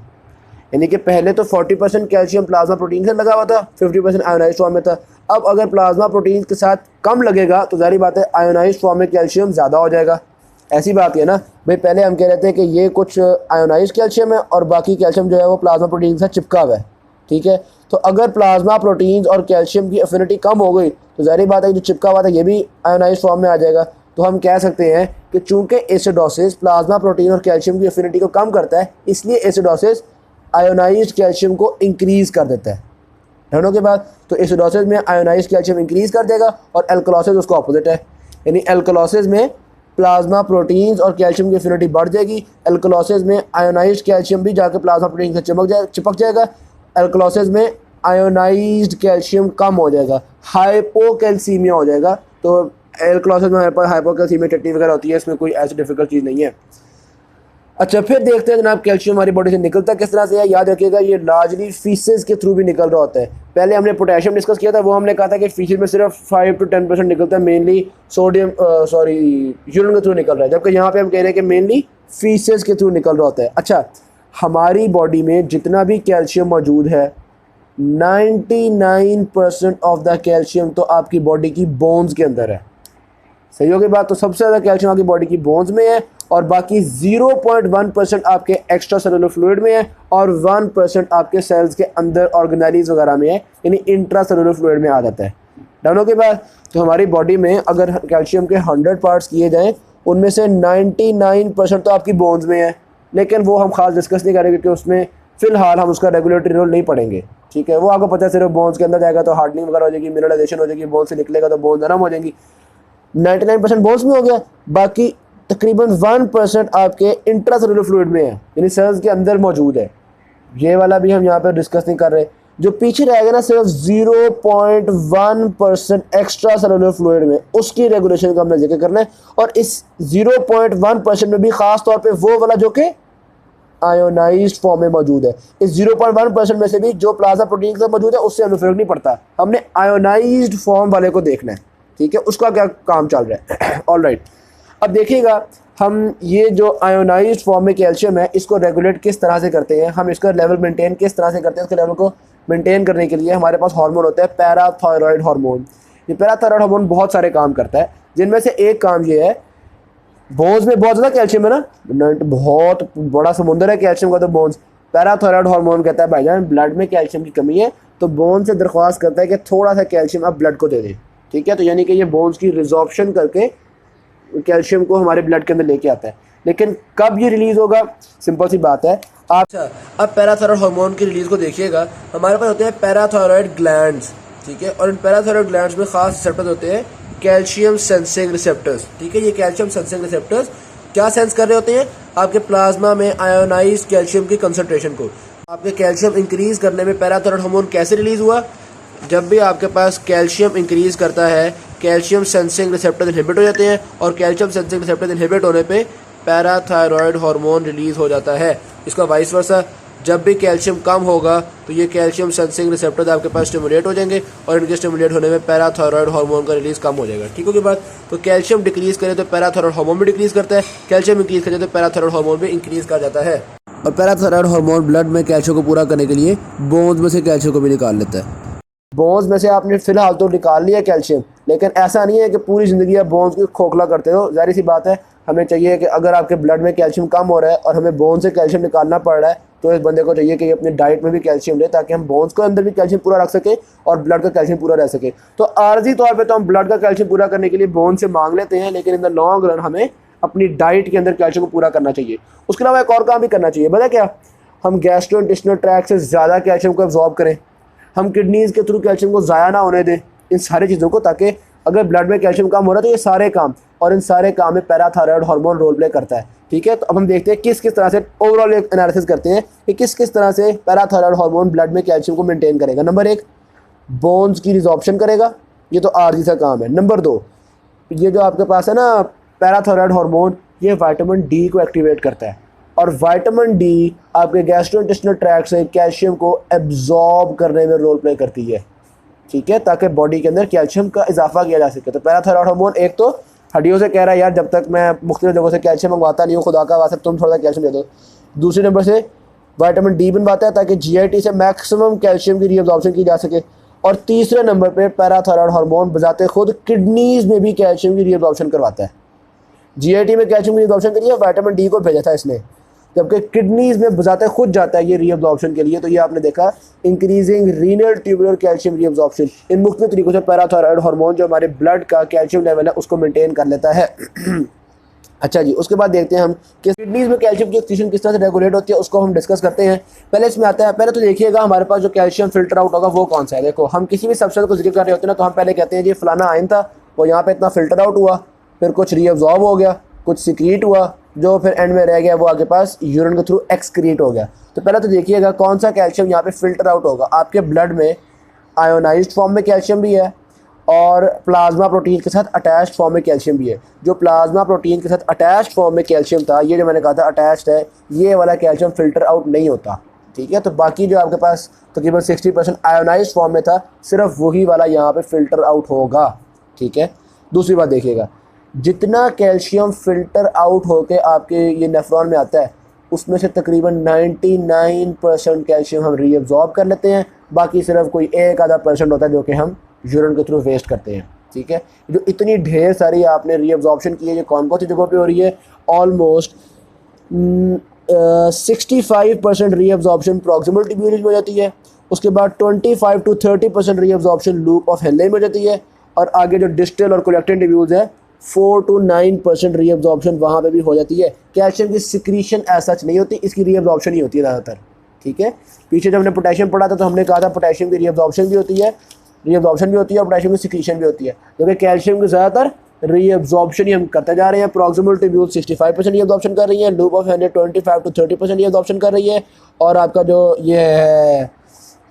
यानी कि पहले तो 40% कैल्शियम प्लाज्मा प्रोटीन से लगा हुआ था, 50% आयोनाइज्ड फॉर्म में था। अब अगर प्लाज्मा प्रोटीन के साथ कम लगेगा तो जाहिर बात है आयोनाइज्ड फॉर्म में कैल्शियम ज़्यादा हो जाएगा। ऐसी बात है ना भाई, पहले हम कह रहे थे कि ये कुछ आयोनाइज्ड कैल्शियम है और बाकी कैल्शियम जो है वो प्लाज्मा प्रोटीन के साथ चिपका हुआ है। ठीक है, तो अगर प्लाज्मा प्रोटीन्स और कैल्शियम की अफिनिटी कम हो गई तो जाहिर बात है जो चिपका हुआ था ये भी आयोनाइज्ड फॉर्म में आ जाएगा। तो हम कह सकते हैं कि चूंकि एसिडोसिस प्लाज्मा प्रोटीन और कैल्शियम की अफिनिटी को कम करता है, इसलिए एसिडोसिस आयोनाइज्ड कैल्शियम को इंक्रीज कर देता है। होने के बाद तो एसिडोसिस में आयोनाइज्ड कैल्शियम इंक्रीज कर देगा और एल्कलोसिस उसका ऑपोजिट है, यानी एल्कलोसिस में प्लाज्मा प्रोटीन्स और कैल्शियम की एफिनिटी बढ़ जाएगी। एल्कलोसिस में आयोनाइज्ड कैल्शियम भी जाके प्लाज्मा प्रोटीन से चिपक जाएगा। एल्कलोसिस में आयोनाइज्ड कैल्शियम कम हो जाएगा, हाइपोकैल्सीमिया हो जाएगा। तो एल्कलोसिस में हमारे पास हाइपोकैल्सीमिया टट्टी वगैरह होती है, इसमें कोई ऐसी डिफिकल्ट चीज़ नहीं है। अच्छा, फिर देखते हैं जनाब कैल्शियम हमारी बॉडी से निकलता किस तरह से है। याद रखिएगा ये लार्जली फीसेस के थ्रू भी निकल रहा होता है। पहले हमने पोटेशियम डिस्कस किया था, वो हमने कहा था कि फीसेस में सिर्फ 5 to 10% निकलता है, मेनली यूरिन के थ्रू निकल रहा है, जबकि यहाँ पे हम कह रहे हैं कि मेनली फीसेस के थ्रू निकल रहा होता है। अच्छा, हमारी बॉडी में जितना भी कैल्शियम मौजूद है 99% ऑफ द कैल्शियम तो आपकी बॉडी की बोन्स के अंदर है। सही होगी बात। तो सबसे ज़्यादा कैल्शियम आपकी बॉडी की बोन्स में है और बाकी 0.1% आपके एक्स्ट्रा सेलुलर फ्लूइड में है और 1% आपके सेल्स के अंदर ऑर्गेनेलीज वगैरह में है, यानी इंट्रा सेलुलर फ्लूइड में आ जाता है। डाउन के बाद तो हमारी बॉडी में अगर कैल्शियम के 100 पार्ट्स किए जाएँ, उनमें से 99% तो आपकी बोन्स में है, लेकिन वो हम खास डिस्कस नहीं करेंगे क्योंकि उसमें फ़िलहाल हम उसका रेगुलेटरी रोल नहीं पढ़ेंगे। ठीक है, वो आपको पता है सिर्फ बोन्स के अंदर जाएगा तो हार्डनिंग वगैरह हो जाएगी, मिनरलाइजेशन हो जाएगी, बोन से निकलेगा तो बोन नरम हो जाएंगी। 99% बोन्स में हो गया, बाकी तकरीबन 1% आपके इंट्रासेलुलर फ्लूइड में है, यानी सेल्स के अंदर मौजूद है। ये वाला भी हम यहाँ पर डिस्कस नहीं कर रहे। जो पीछे रहेगा ना सिर्फ 0.1% एक्स्ट्रा सेलुलर फ्लूइड में, उसकी रेगुलेशन का हमने जिक्र करना है। और इस 0.1% में भी ख़ास तौर पे वो वाला जो कि आयोनाइज्ड फॉर्म में मौजूद है। इस 0.1% में से भी जो प्लाज्मा प्रोटीन के साथ मौजूद है उससे हमें फ़र्क नहीं पड़ता, हमने आयोनाइज्ड फॉर्म वाले को देखना है। ठीक है, उसका क्या काम चल रहा है। ऑलराइट, अब देखिएगा हम ये जो आयोनाइज्ड फॉर्म में कैल्शियम है इसको रेगुलेट किस तरह से करते हैं, हम इसका लेवल मेंटेन किस तरह से करते हैं। इसके लेवल को मेंटेन करने के लिए हमारे पास हार्मोन होता है पैराथायरॉयड हार्मोन। ये पैराथायरॉयड हार्मोन बहुत सारे काम करता है, जिनमें से एक काम ये है, बोन्स में बहुत ज़्यादा कैल्शियम है ना, बहुत बड़ा समुंदर है कैल्शियम का। तो बोन्स पैराथायरॉयड हार्मोन कहता है भाईजान ब्लड में कैल्शियम की कमी है, तो बोन से दरख्वास्त करता है कि थोड़ा सा कैल्शियम आप ब्लड को दे दें। ठीक है, तो यानी कि ये बोन्स की रिजॉर्प्शन करके कैल्शियम को हमारे ब्लड के अंदर लेके आता है। लेकिन कब ये रिलीज़ होगा, सिंपल सी बात है। अच्छा, अब पैराथायरॉयड हार्मोन की रिलीज़ को देखिएगा। हमारे पास होते हैं पैराथायरॉयड ग्लैंड्स। ठीक है, और इन पैराथायरॉयड ग्लैंड्स में खास रिसेप्टर्स होते हैं, कैल्शियम सेंसिंग रिसेप्टर्स। ठीक है, ये कैल्शियम सेंसिंग रिसेप्टर्स क्या सेंस कर रहे होते हैं, आपके प्लाज्मा में आयोनाइज्ड कैल्शियम की कंसंट्रेशन को। आपके कैल्शियम इंक्रीज करने में पैराथायरॉयड हार्मोन कैसे रिलीज हुआ, जब भी आपके पास कैल्शियम इंक्रीज करता है कैल्शियम सेंसिंग रिसेप्टर्स इनहिबिट हो जाते हैं और कैल्शियम सेंसिंग रिसेप्टर्स इनहिबिट होने पे पैराथायरॉयड हार्मोन रिलीज हो जाता है। इसका वाइस वर्सा, जब भी कैल्शियम कम होगा तो ये कैल्शियम सेंसिंग रिसेप्टर्स आपके पास स्टिमुलेट हो जाएंगे और इनके स्टिमुलेट होने में पैराथायरॉयड हार्मोन का रिलीज कम हो जाएगा। ठीक होगी बात। तो कैल्शियम डिक्रीज करे तो पैराथायरॉयड हार्मोन भी डिक्रीज करता है, कैल्शियम इंक्रीज करे तो पैराथायरॉयड हार्मोन भी इंक्रीज कर जाता है। और पैराथायरॉयड हार्मोन ब्लड में कैल्शियम को पूरा करने के लिए बोन्स में से कैल्शियम को भी निकाल लेता है। बोन्स में से आपने फिलहाल तो निकाल लिया कैल्शियम, लेकिन ऐसा नहीं है कि पूरी ज़िंदगी आप बोन्स को खोखला करते हो। ज़ाहिर सी बात है, हमें चाहिए कि अगर आपके ब्लड में कैल्शियम कम हो रहा है और हमें बोन से कैल्शियम निकालना पड़ रहा है, तो इस बंदे को चाहिए कि अपनी डाइट में भी कैल्शियम ले, ताकि हम बोन्स के अंदर भी कैल्शियम पूरा रख सके और ब्लड का कैल्शियम पूरा रह सके। तो आर्जी तौर पे तो हम ब्लड का कैल्शियम पूरा करने के लिए बोन से मांग लेते हैं, लेकिन इन द लॉन्ग रन हमें अपनी डाइट के अंदर कैल्शियम को पूरा करना चाहिए। उसके अलावा एक और काम भी करना चाहिए, पता क्या, हम गैस्ट्रोइंटेस्टिनल ट्रैक्ट से ज़्यादा कैल्शियम को एब्जॉर्ब करें, हम किडनीज़ के थ्रू कैल्शियम को ज़ाया ना होने दें, इन सारी चीज़ों को, ताकि अगर ब्लड में कैल्शियम कम हो रहा है तो ये सारे काम, और इन सारे काम में पैराथायरॉयड हार्मोन रोल प्ले करता है। ठीक है, तो अब हम देखते हैं किस किस तरह से ओवरऑल एक एनालिसिस करते हैं कि किस किस तरह से पैराथायरॉयड हार्मोन ब्लड में कैल्शियम को मेंटेन करेगा। नंबर 1, बोन्स की रिजॉर्प्शन करेगा, ये तो आर्जी सा काम है। नंबर 2, ये जो आपके पास है ना पैराथायरॉयड हार्मोन, ये विटामिन डी को एक्टिवेट करता है, और विटामिन डी आपके गैस्ट्रोइंटेस्टिनल ट्रैक्ट से कैल्शियम को एब्जॉर्ब करने में रोल प्ले करती है। ठीक है, ताकि बॉडी के अंदर कैल्शियम का इजाफा किया जा सके। तो पैराथायरॉयड हार्मोन एक तो हड्डियों से कह रहा है यार जब तक मैं मुख्तलिफ जगहों से कैल्शियम मंगवाता नहीं हूँ, खुदा का वास्ता तुम थोड़ा सा कैल्शियम दे दो। दूसरे नंबर से विटामिन डी बनवाता है ताकि जीआईटी से मैक्सिमम कैल्शियम की रीअब्जॉर्प्शन की जा सके। और तीसरे नंबर पर पैराथायरॉयड हार्मोन बजाते खुद किडनीज़ में भी कैल्शियम की रीअब्जॉर्प्शन करवाता है। जीआईटी में कैल्शियम की रीअब्जॉर्प्शन करिए, विटामिन डी को भेजा था इसने, जबकि किडनीज़ में बजाते खुद जाता है ये रीअब्जॉर्प्शन के लिए। तो ये आपने देखा increasing renal tubular calcium reabsorption. इन मुख्तलिफ तरीकों से पैराथायरॉयड हार्मोन जो हमारे ब्लड का कैल्शियम लेवल है उसको मेंटेन कर लेता है। अच्छा जी, उसके बाद देखते हैं हम कि किडनीज में कैल्शियम की एक्सक्रीशन किस तरह से रेगुलेट होती है, उसको हम डिस्कस करते हैं। पहले इसमें आता है, पहले तो देखिएगा हमारे पास जो कैल्शियम फिल्टर आउट होगा वो कौन सा है। देखो हम किसी भी सब्सटेंस को जिक्र कर रहे होते हैं ना, तो हम पहले कहते हैं जी फलाना आयन था, वो यहाँ पे इतना फिल्टर आउट हुआ, फिर कुछ रीअब्जॉर्ब हो गया, कुछ सिक्रीट हुआ, जो फिर एंड में रह गया वो आपके पास यूरिन के थ्रू एक्सक्रीट हो गया। तो पहले तो देखिएगा कौन सा कैल्शियम यहाँ पे फिल्टर आउट होगा। आपके ब्लड में आयोनाइज्ड फॉर्म में कैल्शियम भी है और प्लाज्मा प्रोटीन के साथ अटैच्ड फॉर्म में कैल्शियम भी है। जो प्लाज्मा प्रोटीन के साथ अटैच्ड फॉर्म में कैल्शियम था, ये जो मैंने कहा था अटैच्ड है, ये वाला कैल्शियम फिल्टर आउट नहीं होता, ठीक है। तो बाकी जो आपके पास तकरीबन 60% आयोनाइज्ड फॉर्म में था, सिर्फ वही वाला यहाँ पे फिल्टर आउट होगा, ठीक है। दूसरी बात देखिएगा, जितना कैल्शियम फिल्टर आउट होके आपके ये नेफ्रॉन में आता है, उसमें से तकरीबन 99% कैल्शियम हम रीअब्जॉर्ब कर लेते हैं, बाकी सिर्फ कोई एक आधा % होता है जो कि हम यूरिन के थ्रू वेस्ट करते हैं, ठीक है। जो इतनी ढेर सारी आपने रीअब्जॉर्प्शन की है, ये कौन कौन सी जगहों पे हो रही है? ऑलमोस्ट 65% रीअब्जॉर्प्शन प्रॉक्सिमल ट्यूब्यूल्स में हो जाती है, उसके बाद 25 to 30% reabsorption loop of Henle में हो जाती है, और आगे जो डिस्टल और कोलेक्टिंग ट्यूब्यूल्स है 4 to 9% रीअब्जॉर्प्शन वहाँ पे भी हो जाती है। कैल्शियम की सिक्रीशन ऐसा नहीं होती, इसकी रीअब्जॉर्प्शन ही होती है ज़्यादातर, ठीक है। पीछे जब हमने पोटेशियम पढ़ा था तो हमने कहा था पोटेशियम की रीअब्जॉर्प्शन भी होती है, और पोटेशियम की सिक्रीशन भी होती है, क्योंकि कैल्शियम की ज़्यादातर रीअब्जॉर्प्शन ही हम करते जा रहे हैं। प्रॉक्सिमल ट्यूब्यूल 65% रीअब्जॉर्प्शन कर रही है, loop of Henley 25 to 30% reabsorption कर रही है, और आपका जो ये है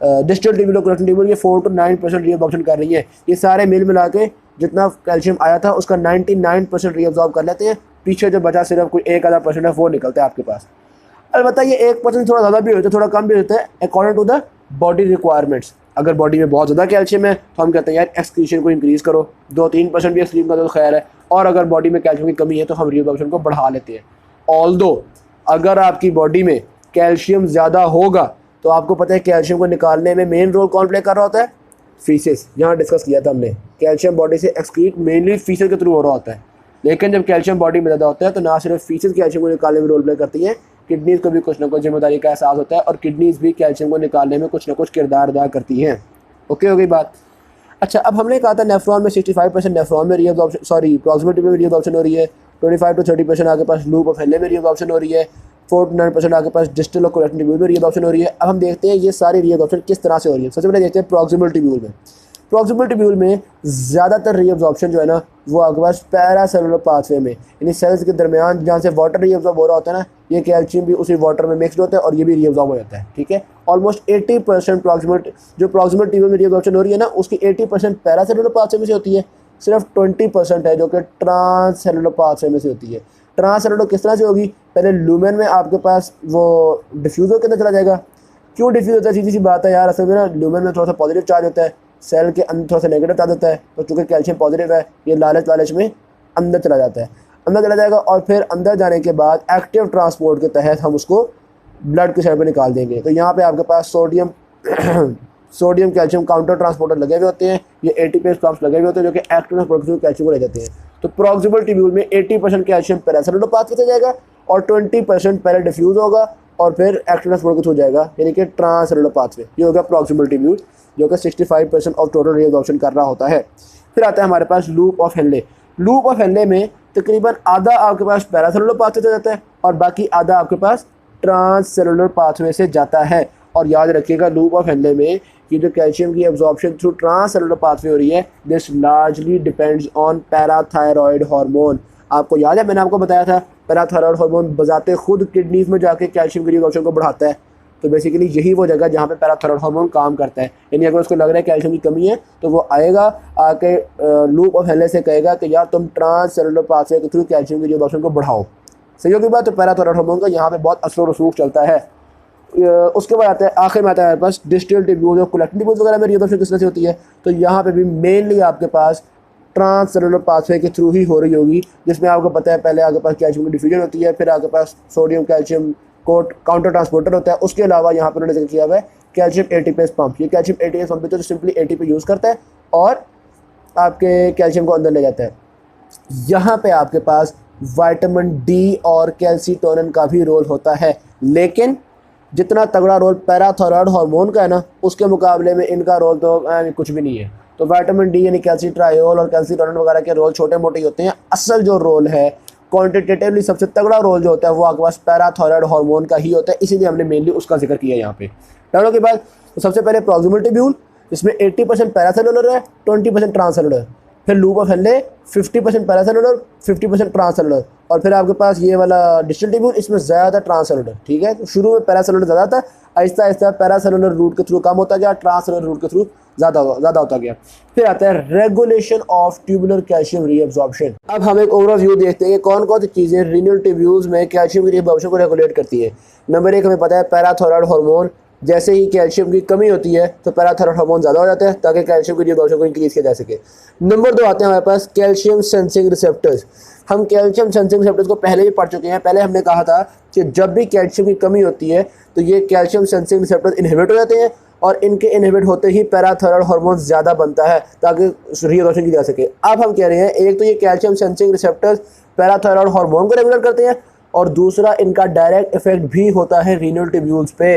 डिस्टल ट्यूब्यूल और कोलेक्टिंग ट्यूब्यूल ये 4 to 9% रीअब्जॉर्प्शन कर रही है। ये सारे मिला के जितना कैल्शियम आया था उसका 99% रीअब्जॉर्ब कर लेते हैं, पीछे जो बचा सिर्फ कोई एक आधा % है वो निकलता है आपके पास। अलबत्ता ये 1% थोड़ा ज़्यादा भी होता है, थोड़ा कम भी होता है, according to the body requirements. अगर बॉडी में बहुत ज़्यादा कैल्शियम है तो हम कहते हैं यार एक्सक्रीशन को इंक्रीज़ करो, 2-3% भी एक्सक्रीशन करो तो खैर है, और अगर बॉडी में कैल्शियम की कमी है तो हम रीअब्जॉर्प्शन को बढ़ा लेते हैं। ऑल्दो अगर आपकी बॉडी में कैल्शियम ज़्यादा होगा तो आपको पता है कैल्शियम को निकालने में मेन रोल कौन प्ले कर रहा होता है? फीसेस। यहाँ डिस्कस किया था हमने, कैल्शियम बॉडी से एक्सक्रीट मेनली फीसेस के थ्रू हो रहा होता है, लेकिन जब कैल्शियम बॉडी में ज़्यादा होता है तो ना सिर्फ फीसेस कैल्शियम को निकालने में रोल प्ले करती है, किडनीज़ को भी कुछ ना कुछ जिम्मेदारी का एहसास होता है, और किडनीज़ भी कैल्शियम को निकालने में कुछ ना कुछ किरदार अदा करती हैं। ओके हो गई बात। अच्छा, अब हमने कहा था नेफ्रॉन में 65% नेफ्रॉन में रीअब्जॉर्प्शन, सॉरी प्रॉक्सिमल ट्यूब्यूल में रीअब्जॉर्प्शन हो रही है, 25 to 30% आपके पास लूप ऑफ हेनले में रीअब्जॉर्प्शन हो रही है, 4 to 9% आपके पास डिस्टल और कोलेक्टिंग ट्यूब्यूल में रीअब्जॉर्प्शन हो रही है। अब हम देखते हैं ये सारी रीअब्जॉर्प्शन किस तरह से हो रही है। सबसे पहले देखते हैं प्रॉक्सिमल ट्यूब्यूल में। प्रॉक्सिमल ट्यूब्यूल में ज़्यादातर रीअब्जॉर्प्शन जो है ना वो आपके पास पैरासेलुलर पाथवे में, यानी सेल्स के दरमियान जहाँ से वाटर रीअब्जॉर्ब हो रहा होता है ना, ये कैल्शियम भी उसी वाटर में मिक्सड होता है और ये भी रीअब्जॉर्ब हो जाता है, ठीक है। ऑलमोस्ट 80% जो प्रॉक्सिमल ट्यूब्यूल में रीअब्जॉर्प्शन हो रही है ना, उसकी 80% पैरासेलुलर पाथवे में से होती है, सिर्फ 20% है जो कि ट्रांससेलुलर पाथवे में से होती है। ट्रांससेलुलर किस तरह से होगी? पहले लूमेन में आपके पास वो डिफ्यूज़र के अंदर चला जाएगा। क्यों डिफ्यूज़ होता है? सीधी सी बात है यार, असल में ना लूमेन में थोड़ा सा पॉजिटिव चार्ज होता है, सेल के अंदर थोड़ा सा नेगेटिव चार्ज होता है, तो चूँकि कैल्शियम पॉजिटिव है ये लालच में अंदर चला जाता है, अंदर चला जाएगा, और फिर अंदर जाने के बाद एक्टिव ट्रांसपोर्ट के तहत हम उसको ब्लड की साइड पर निकाल देंगे। तो यहाँ पे आपके पास सोडियम कैल्शियम काउंटर ट्रांसपोर्टर लगे हुए होते हैं, ये एटीपीएस पंप्स लगे हुए होते हैं जो कि एक्टिव ट्रांसपोर्ट के थ्रू कैल्शियम को ले जाते हैं। तो प्रॉक्सिमल ट्यूब्यूल में 80% कैल्शियम पैरासेलुलर पाथवे से जाएगा और 20% पहले डिफ्यूज़ होगा और फिर एक्टिव ट्रांसपोर्ट के थ्रू जाएगा, यानी कि ट्रांससेलुलर पाथवे। ये होगा प्रॉक्सिमल ट्यूब्यूल जो कि 65% ऑफ टोटल रीअब्जॉर्प्शन कर रहा होता है। फिर आता है हमारे पास loop of Henle. Loop of Henle में तकरीबन आधा आपके पास पैरासेलुलर पाथवे से जाता है और बाकी आधा आपके पास ट्रांससेलुलर पाथवे से जाता है। और याद रखिएगा लूप ऑफ हेनले में कि जो कैल्शियम की एब्जॉर्प्शन थ्रू ट्रांससेलुलर पाथवे हो रही है, this largely depends on parathyroid hormone. आपको याद है मैंने आपको बताया था पैराथायरॉयड हार्मोन बजाते खुद किडनीज में जाके कैल्शियम की एब्जॉर्प्शन को बढ़ाता है। तो बेसिकली यही वो जगह जहाँ पे पैराथायरॉयड हार्मोन काम करता है, यानी अगर उसको लग रहा है कैल्शियम की कमी है तो वो आएगा आके लूप ऑफ हेनले से कहेगा कि यार तुम ट्रांससेलुलर पाथवे के थ्रू कैल्शियम की एब्जॉर्प्शन को बढ़ाओ। सही होगी बात। तो पैराथायरॉयड हार्मोन का यहाँ पे बहुत असर रसूख चलता है। उसके बाद आता है आखिर में आता है हमारे पास डिस्टल ट्यूब्यूल्स और कोलेक्टिंग ट्यूब्यूल्स वगैरह में रीअब्जॉर्प्शन किस तरह से होती है। तो यहाँ पे भी मेनली आपके पास ट्रांससेलुलर पाथवे के थ्रू ही हो रही होगी, जिसमें आपको पता है पहले आपके पास कैल्शियम की डिफ्यूजन होती है, फिर आपके पास सोडियम कैल्शियम काउंटर ट्रांसपोर्टर होता है। उसके अलावा यहाँ पर उन्होंने जिक्र किया हुआ है कैल्शियम एटीपीएस पंप। ये कैल्शियम एटीपीएस पंप तो सिंपली एटीपी यूज़ करता है और आपके कैल्शियम को अंदर ले जाता है। यहाँ पे आपके पास विटामिन डी और कैल्सीटोनिन का भी रोल होता है, लेकिन जितना तगड़ा रोल पैराथायरॉयड हार्मोन का है ना, उसके मुकाबले में इनका रोल तो कुछ भी नहीं है। तो विटामिन डी यानी कैल्सीट्रायोल और कैल्सीटोनिन वगैरह के रोल छोटे मोटे होते हैं। असल जो रोल है क्वांटिटेटिवली सबसे तगड़ा रोल जो होता है वो आपके पास पैराथायरॉयड हार्मोन का ही होता है, इसीलिए हमने मेनली उसका जिक्र किया यहाँ पे। डाउन के बाद तो सबसे पहले प्रॉक्सिमल ट्यूब्यूल, इसमें 80% पैरासेलुलर है, 20% ट्रांससेलुलर। फिर लूप ऑफ हेनले 50% पैरासेलुलर, 50% ट्रांससेलुलर। और फिर आपके पास ये वाला डिस्टल ट्यूब्यूल, इसमें ज़्यादा ट्रांससेलुलर। ठीक है, तो शुरू में पैरासेलुलर ज़्यादा था, आहिस्ता आहिस्ता पैरासेलुलर रूट के थ्रू कम होता गया, ट्रांससेलुलर रूट के थ्रू ज़्यादा होता गया। फिर आता है regulation of tubular calcium reabsorption. अब हम एक ओवरऑल व्यू देखते हैं कि कौन कौन सी चीज़ें रीनल ट्यूब्यूल्स में कैल्शियम की रीअब्जॉर्प्शन को रेगुलेट करती है। नंबर 1 हमें पता है पैराथायरॉयड हार्मोन। जैसे ही कैल्शियम की कमी होती है तो पैराथायरॉयड हार्मोन ज़्यादा हो जाता है ताकि कैल्शियम की रीअब्जॉर्प्शन को इंक्रीज़ किया जा सके। नंबर 2 आते हैं हमारे पास कैल्शियम सेंसिंग रिसेप्टर्स। हम कैल्शियम सेंसिंग रिसेप्टर्स को पहले भी पढ़ चुके हैं। पहले हमने कहा था कि जब भी कैल्शियम की कमी होती है तो ये कैल्शियम सेंसिंग रिसेप्टर्स इनहिबिट हो जाते हैं और इनके इनहिबिट होते ही पैराथायरॉयड हार्मोन ज़्यादा बनता है ताकि रीअब्जॉर्प्शन की जा सके। अब हम कह रहे हैं एक तो ये calcium sensing receptors parathyroid hormone को रेगुलेट करते हैं और दूसरा इनका डायरेक्ट इफेक्ट भी होता है रीनल ट्यूब्यूल्स पे।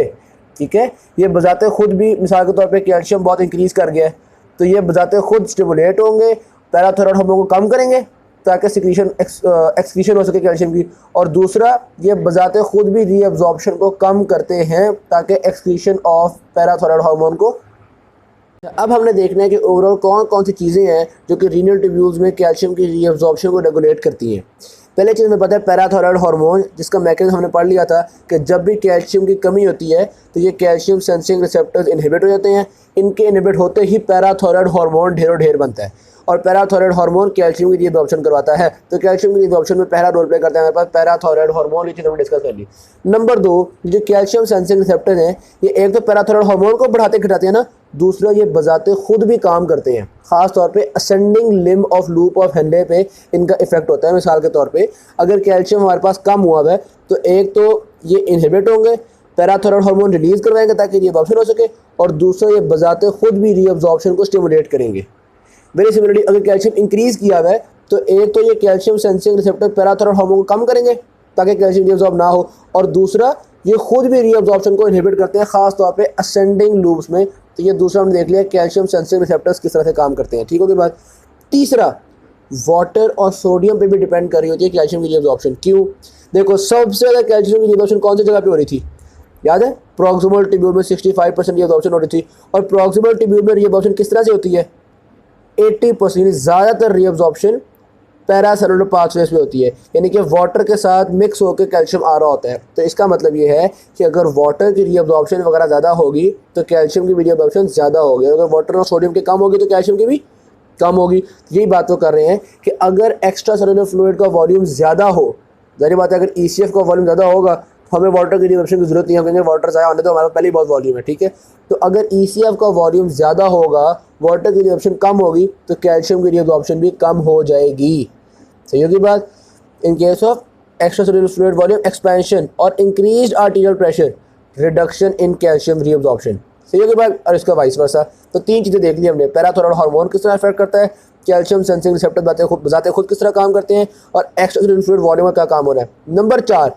ठीक है, ये बजाते खुद भी मिसाल के तौर पे कैल्शियम बहुत इंक्रीज़ कर गया है तो ये बजाते खुद स्टिमुलेट होंगे, पैराथायरॉयड हार्मोन को कम करेंगे ताकि सिक्रीशन एक्सक्रीशन हो सके कैल्शियम की। और दूसरा ये बजाते खुद भी रीअब्जॉर्प्शन को कम करते हैं ताकि एक्सक्रीशन ऑफ पैराथायरॉयड हार्मोन को। अब हमने देखना है कि ओवरऑल कौन कौन सी चीज़ें हैं जो कि रीनल ट्यूब्यूल्स में कैल्शियम की रीअब्जॉर्प्शन को रेगुलेट करती हैं। पहले चीज़ हमें पता है पैराथायरॉयड हार्मोन, जिसका मैकेनिज्म हमने पढ़ लिया था कि जब भी कैल्शियम की कमी होती है तो ये कैल्शियम सेंसिंग रिसेप्टर्स इनहिबिट हो जाते हैं। इनके इनहिबिट होते ही पैराथायरॉयड हार्मोन ढेरों ढेर बनता है और पैराथायरॉयड हार्मोन कैल्शियम की रीअब्जॉर्प्शन करवाता है। तो कैल्शियम की रीअब्जॉर्प्शन में पहला रोल प्ले करता है हमारे पास पैराथायरॉयड हार्मोन। ये चीज़ हमने डिस्कस कर ली। नंबर 2 जो कैल्शियम सेंसिंग रिसेप्टर हैं ये एक तो पैराथायरॉयड हार्मोन को बढ़ाते घटाते हैं ना, दूसरा ये बजाते खुद भी काम करते हैं। ख़ास तौर पे ascending limb of loop of Henley पे इनका इफेक्ट होता है। मिसाल के तौर पे अगर कैल्शियम हमारे पास कम हुआ है तो एक तो ये इनहिबिट होंगे, पैराथायरॉयड हार्मोन रिलीज़ करवाएंगे ताकि रीअब्जॉर्प्शन हो सके, और दूसरा ये बजाते खुद भी रीअब्जॉर्प्शन को स्टिमुलेट करेंगे। वेरी सिमिलरली अगर कैल्शियम इंक्रीज़ किया हुआ है तो एक तो ये calcium sensing receptor parathyroid hormone को कम करेंगे ताकि कैल्शियम रीअब्जॉर्ब ना हो, और दूसरा ये खुद भी रीअब्जॉर्प्शन को इनहिबिट करते हैं ख़ास तौर पे असेंडिंग लूप्स में। तो ये दूसरा हमने देख लिया कैल्शियम सेंसिंग रिसेप्टर्स किस तरह से काम करते हैं। ठीक हो गई बात। तीसरा वाटर और सोडियम पे भी डिपेंड कर रही होती है कैल्शियम की रीअब्जॉर्प्शन। क्यों? देखो सबसे ज़्यादा कैल्शियम की रीअब्जॉर्प्शन कौन सी जगह पे हो रही थी? याद है, प्रॉक्सिमल ट्यूब्यूल में 65% रीअब्जॉर्प्शन हो रही थी। और प्रॉक्सिमल ट्यूब्यूल में रीअब्जॉर्प्शन किस तरह से होती है? 80%, ज़्यादातर रीअब्जॉर्प्शन पैरासेलुलर पाथवेज में होती है, यानी कि वाटर के साथ मिक्स होकर कैल्शियम आ रहा होता है। तो इसका मतलब ये है कि अगर वाटर की रीअब्जॉर्प्शन वगैरह ज़्यादा होगी तो कैल्शियम की भी रीअब्जॉर्प्शन ज़्यादा होगी। अगर वाटर और सोडियम की कम होगी तो कैल्शियम की भी कम होगी। यही बात वो कर रहे हैं कि अगर एक्स्ट्रा सेलुलर फ्लूइड का वॉल्यूम ज़्यादा हो, ज़ाहिर बात है अगर ECF का वॉल्यूम ज़्यादा होगा तो हमें वाटर की रीअब्जॉर्प्शन की जरूरत नहीं है, हम कहेंगे वाटर ज़्यादा होने तो हमारे पहले ही बहुत वॉल्यूम है। ठीक है, तो अगर ECF का वॉल्यूम ज़्यादा होगा, वाटर की रीअब्जॉर्प्शन कम होगी तो कैल्शियम की रीअब्जॉर्प्शन भी कम हो जाएगी। सही होगी बात। In case of extra cellular fluid volume expansion और increased arterial pressure, reduction in calcium reabsorption. सही होगी बात। और इसका वाइस वर्सा। तो 3 चीज़ें देख ली हमने, पैराथायरॉयड हार्मोन किस तरह इफेक्ट करता है, कैल्शियम सेंसिंग रिसेप्टर बजाते खुद किस तरह काम करते हैं, और एक्स्ट्रा सेलुलर फ्लूइड वॉल्यूम का क्या काम हो रहा है। नंबर 4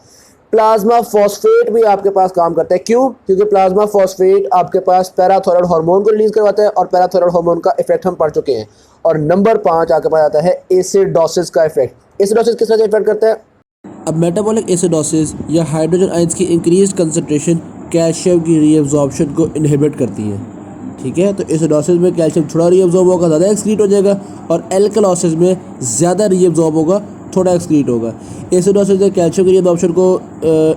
प्लाज्मा फॉस्फेट भी आपके पास काम करता है। क्यों? क्योंकि प्लाज्मा फॉस्फेट आपके पास पैराथायरॉयड हार्मोन को रिलीज करवाता है और पैराथायरॉयड हार्मोन का इफेक्ट हम पढ़ चुके हैं। और नंबर 5 आपके पास आता है एसिडोसिस का इफेक्ट। एसिडोसिस किस तरह से इफेक्ट करता है? अब मेटाबॉलिक एसिडोसिस या हाइड्रोजन आयंस की इंक्रीज कंसंट्रेशन कैल्शियम की रीअब्जॉर्प्शन को इनहिबिट करती है। ठीक है, तो एसिडोसिस में कैल्शियम थोड़ा रीअब्जॉर्ब होगा, ज़्यादा एक्सक्रीट हो जाएगा, और एल्कलोसिस में ज़्यादा रीअब्जॉर्ब होगा, थोड़ा एक्सक्रीट होगा। एसिडोसिस ने कैल्शियम की रीअब्जॉर्प्शन को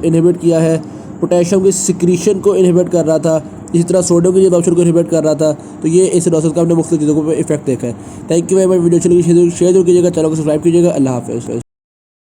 इनहिबिट किया है, पोटेशियम की सिक्रीशन को इनहिबिट कर रहा था, इसी तरह सोडियम की रीअब्जॉर्प्शन को इनहिबिट कर रहा था। तो ये एसिडोसिस का हमने मुख्तलिफ चीज़ों को इफेक्ट देखा है। Thank you very much. Video चलिए शेयर जरूर कीजिएगा, चैनल को सब्सक्राइब कीजिएगा। अल्लाह हाफ़िज़।